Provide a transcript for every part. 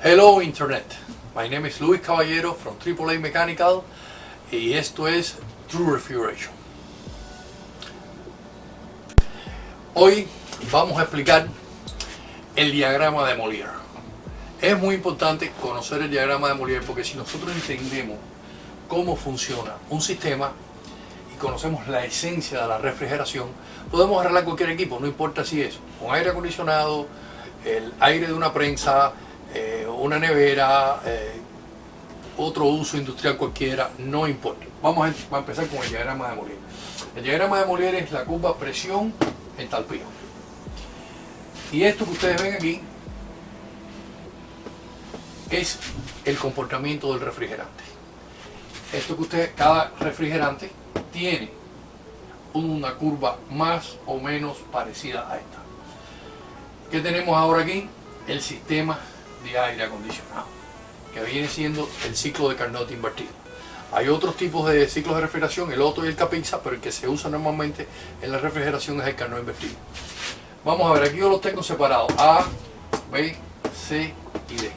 Hello Internet, my name is Luis Caballero from AAA Mechanical y esto es True Refrigeration. Hoy vamos a explicar el diagrama de Molière. Es muy importante conocer el diagrama de Molière porque si nosotros entendemos cómo funciona un sistema y conocemos la esencia de la refrigeración, podemos arreglar cualquier equipo, no importa si es un aire acondicionado, el aire de una prensa, una nevera, otro uso industrial cualquiera, no importa. Vamos a empezar con el diagrama de Molière. El diagrama de Molière es la curva presión entalpía. Y esto que ustedes ven aquí es el comportamiento del refrigerante. Esto que cada refrigerante tiene una curva más o menos parecida a esta. ¿Qué tenemos ahora aquí? El sistema de aire acondicionado, que viene siendo el ciclo de Carnot invertido. Hay otros tipos de ciclos de refrigeración, el Otto y el Kapitsa, pero el que se usa normalmente en la refrigeración es el Carnot invertido. Vamos a ver, aquí yo los tengo separados: A, B, C y D.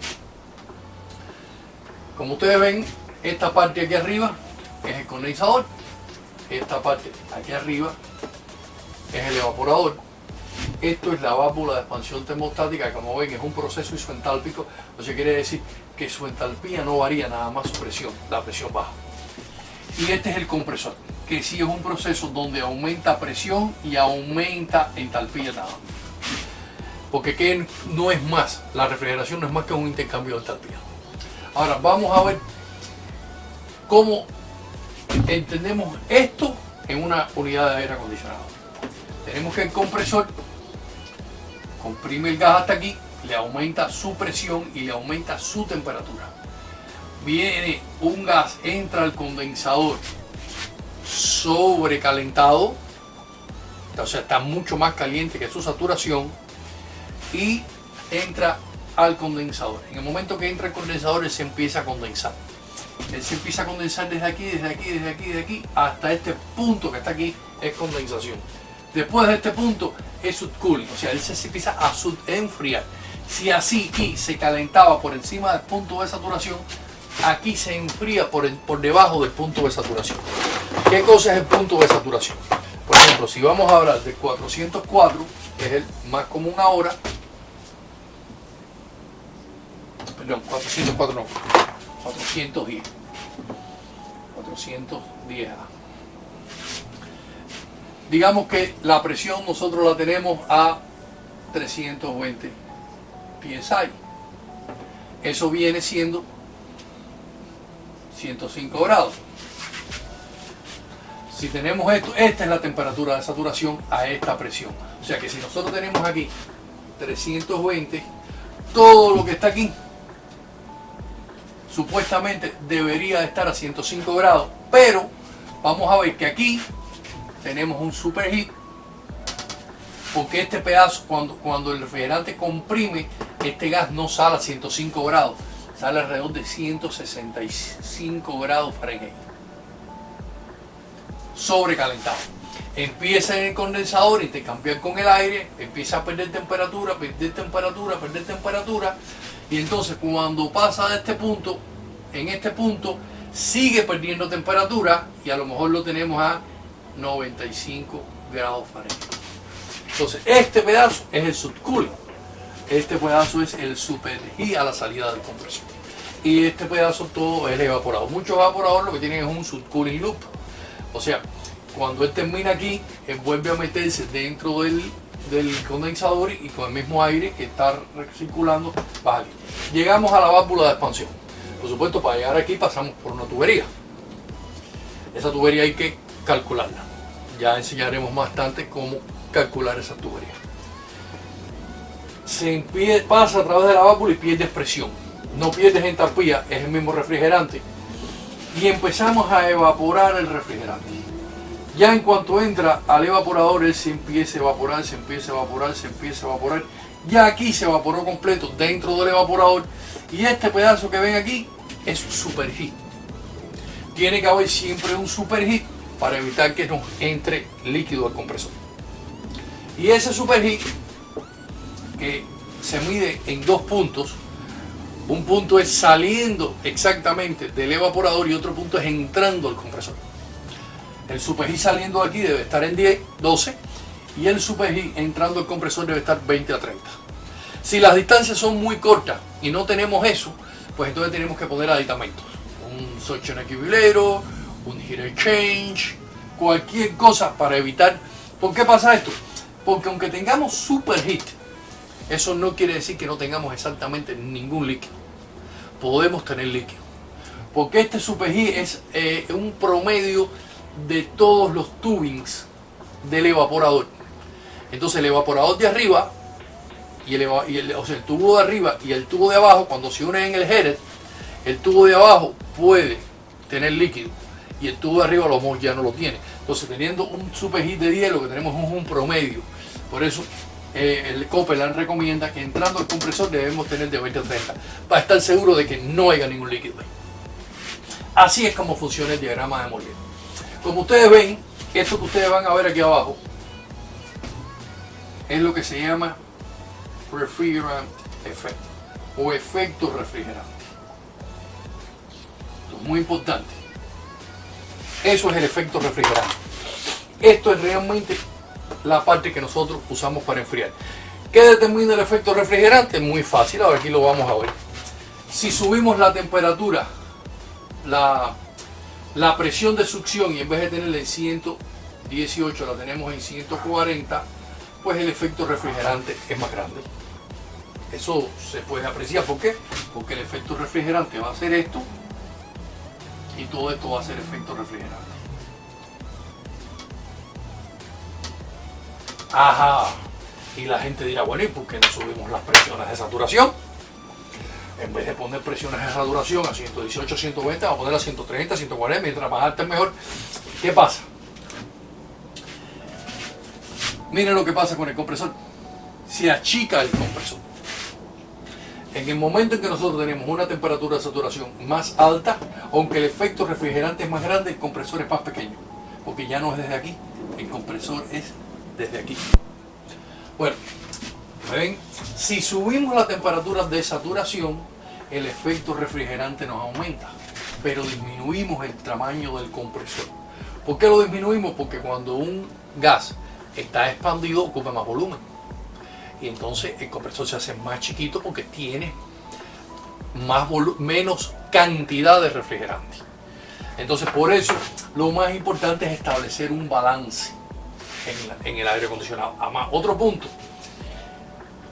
Como ustedes ven, esta parte aquí arriba es el condensador, esta parte aquí arriba es el evaporador. Esto es la válvula de expansión termostática, como ven es un proceso isentálpico, o sea quiere decir que su entalpía no varía, nada más su presión, la presión baja. Y este es el compresor, que sí es un proceso donde aumenta presión y aumenta entalpía nada más. Porque ¿qué no es más? La refrigeración no es más que un intercambio de entalpía. Ahora vamos a ver cómo entendemos esto en una unidad de aire acondicionado. Tenemos que el compresor comprime el gas hasta aquí, le aumenta su presión y le aumenta su temperatura. Viene un gas, entra al condensador sobrecalentado, o sea está mucho más caliente que su saturación, y entra al condensador. En el momento que entra el condensador, él se empieza a condensar. Él se empieza a condensar desde aquí, desde aquí, desde aquí, desde aquí, hasta este punto que está aquí, es condensación. Después de este punto es subcooling, o sea, él se empieza a enfriar. Si así aquí se calentaba por encima del punto de saturación, aquí se enfría por debajo del punto de saturación. ¿Qué cosa es el punto de saturación? Por ejemplo, si vamos a hablar del 404, que es el más común ahora, perdón, 404 no, 410. 410. Digamos que la presión nosotros la tenemos a 320 psi. Eso viene siendo 105 grados. Si tenemos esto, esta es la temperatura de saturación a esta presión. O sea que si nosotros tenemos aquí 320, todo lo que está aquí supuestamente debería de estar a 105 grados, pero vamos a ver que aquí tenemos un superheat, porque este pedazo, cuando el refrigerante comprime, este gas no sale a 105 grados, sale alrededor de 165 grados Fahrenheit, sobrecalentado. Empieza en el condensador, intercambiar con el aire, empieza a perder temperatura, perder temperatura, perder temperatura, y entonces cuando pasa de este punto, en este punto sigue perdiendo temperatura y a lo mejor lo tenemos a 95 grados Fahrenheit. Entonces este pedazo es el subcooling, este pedazo es el superheat a la salida del compresor, y este pedazo todo es el evaporador. Muchos evaporadores lo que tienen es un subcooling loop, o sea, cuando él termina aquí, él vuelve a meterse dentro del condensador y con el mismo aire que está circulando baja aquí. Llegamos a la válvula de expansión. Por supuesto, para llegar aquí pasamos por una tubería. Esa tubería hay que calcularla. Ya enseñaremos bastante cómo calcular esa tubería. Pasa a través de la válvula y pierdes presión. No pierdes entalpía, es el mismo refrigerante. Y empezamos a evaporar el refrigerante. Ya en cuanto entra al evaporador, él se empieza a evaporar, se empieza a evaporar, se empieza a evaporar. Ya aquí se evaporó completo dentro del evaporador. Y este pedazo que ven aquí es superheat. Tiene que haber siempre un superheat para evitar que nos entre líquido al compresor. Y ese superheat, que se mide en dos puntos, Un punto es saliendo exactamente del evaporador y otro punto es entrando al compresor. El superheat saliendo de aquí debe estar en 10, 12 y el superheat entrando al compresor debe estar 20 a 30. Si las distancias son muy cortas y no tenemos eso, pues entonces tenemos que poner aditamentos. Un suction equilibrator, un heat exchange, cualquier cosa para evitar. ¿Por qué pasa esto? Porque aunque tengamos superheat, eso no quiere decir que no tengamos exactamente ningún líquido. Podemos tener líquido. Porque este superheat es un promedio de todos los tubings del evaporador. Entonces el evaporador de arriba, o sea, el tubo de arriba y el tubo de abajo, cuando se unen en el header, el tubo de abajo puede tener líquido y el tubo de arriba a lo mejor ya no lo tiene. Entonces teniendo un superheat de 10, lo que tenemos es un promedio. Por eso el Copeland recomienda que entrando al compresor debemos tener de 20 a 30 para estar seguro de que no haya ningún líquido ahí. Así es como funciona el diagrama de Morley. Como ustedes ven, esto que ustedes van a ver aquí abajo es lo que se llama refrigerant effect o efecto refrigerante. Esto es muy importante. Eso es el efecto refrigerante. Esto es realmente la parte que nosotros usamos para enfriar. ¿Qué determina el efecto refrigerante? Muy fácil, ahora aquí lo vamos a ver. Si subimos la temperatura, la presión de succión, y en vez de tenerla en 118 la tenemos en 140, pues el efecto refrigerante es más grande. Eso se puede apreciar. ¿Por qué? Porque el efecto refrigerante va a ser esto y todo esto va a ser efecto refrigerante. Ajá. Y la gente dirá, bueno, ¿y por qué no subimos las presiones de saturación? En vez de poner presiones de saturación a 118, 120, vamos a poner a 130, 140, mientras más alta es mejor. ¿Qué pasa? Miren lo que pasa con el compresor. Se achica el compresor. En el momento en que nosotros tenemos una temperatura de saturación más alta, aunque el efecto refrigerante es más grande, el compresor es más pequeño. Porque ya no es desde aquí, el compresor es desde aquí. Bueno, ¿ven? Si subimos la temperatura de saturación, el efecto refrigerante nos aumenta, pero disminuimos el tamaño del compresor. ¿Por qué lo disminuimos? Porque cuando un gas está expandido ocupa más volumen y entonces el compresor se hace más chiquito porque tiene menos cantidad de refrigerante. Entonces por eso lo más importante es establecer un balance en el aire acondicionado. Además, otro punto,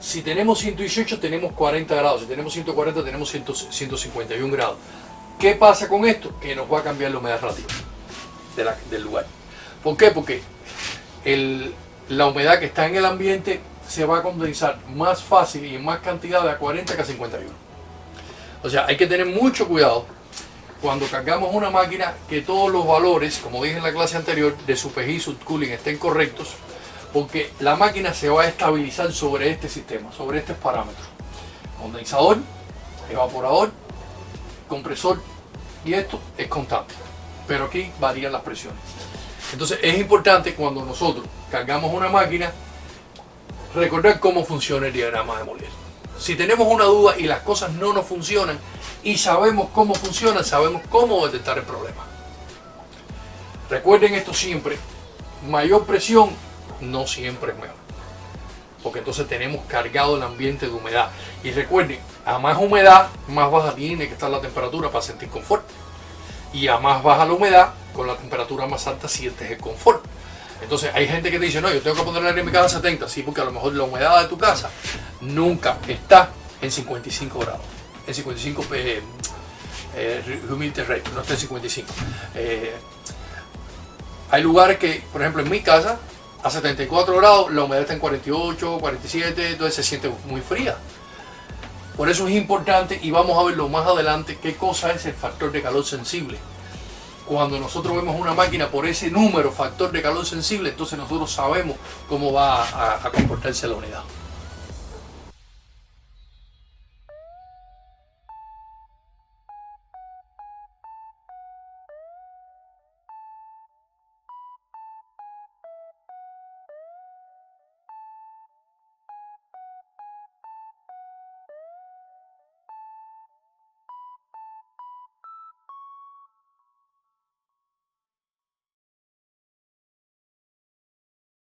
si tenemos 118 tenemos 40 grados, si tenemos 140 tenemos 151 grados. ¿Qué pasa con esto? Que nos va a cambiar la humedad relativa del lugar. ¿Por qué? Porque la humedad que está en el ambiente se va a condensar más fácil y en más cantidad de a 40 que a 51. O sea, hay que tener mucho cuidado cuando cargamos una máquina que todos los valores, como dije en la clase anterior, de superheat y subcooling estén correctos, porque la máquina se va a estabilizar sobre este sistema, sobre estos parámetros. Condensador, evaporador, compresor, y esto es constante. Pero aquí varían las presiones. Entonces es importante cuando nosotros cargamos una máquina recordar cómo funciona el diagrama de Morley. Si tenemos una duda y las cosas no nos funcionan y sabemos cómo funcionan, sabemos cómo detectar el problema. Recuerden esto siempre, mayor presión no siempre es mejor, porque entonces tenemos cargado el ambiente de humedad. Y recuerden, a más humedad, más baja tiene que estar la temperatura para sentir confort. Y a más baja la humedad, con la temperatura más alta sientes el confort. Entonces hay gente que te dice, no, yo tengo que poner el aire en mi casa a 70, sí, porque a lo mejor la humedad de tu casa nunca está en 55 grados, en 55 humidity rate, no está en 55. Hay lugares que, por ejemplo, en mi casa, a 74 grados, la humedad está en 48, 47, entonces se siente muy fría. Por eso es importante, y vamos a verlo más adelante, qué cosa es el factor de calor sensible. Cuando nosotros vemos una máquina por ese número, factor de calor sensible, entonces nosotros sabemos cómo va a comportarse la unidad.